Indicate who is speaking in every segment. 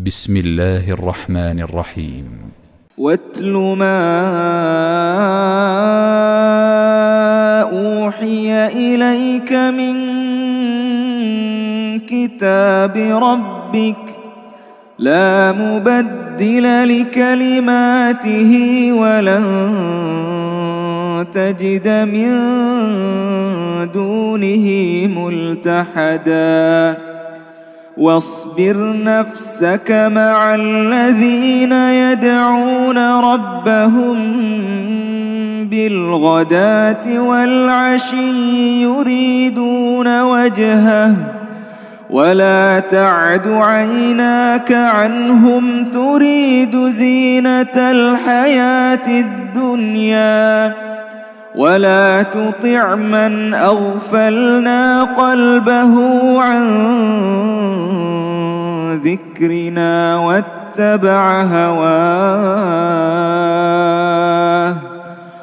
Speaker 1: بسم الله الرحمن الرحيم.
Speaker 2: واتل ما أوحي إليك من كتاب ربك لا مبدل لكلماته ولن تجد من دونه ملتحدا واصبر نفسك مع الذين يدعون ربهم بالغداة والعشي يريدون وجهه ولا تعد عيناك عنهم تريد زينة الحياة الدنيا ولا تطع من أغفلنا قلبه عن ذكرنا واتبع هواه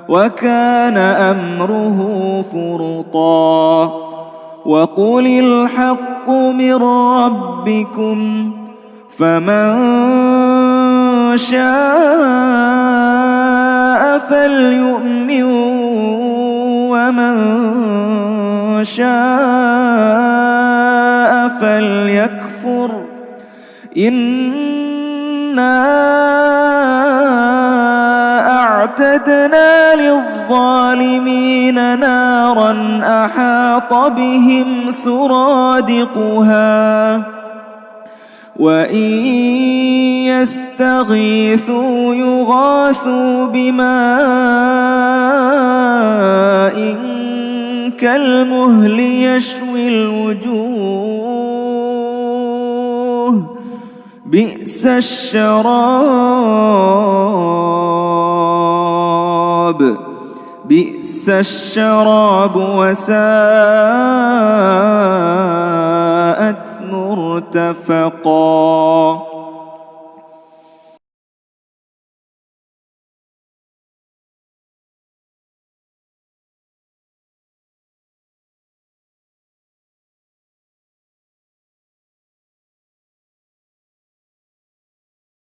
Speaker 2: وكان أمره فرطا وقل الحق من ربكم فمن شاء فليؤمن ومن شاء فليكفر إنا أعتدنا للظالمين نارا أحاط بهم سرادقها وإن يستغيثوا يغاثوا بماء كالمهل يشوي الوجوه بئس الشراب وساءت مرتفقا.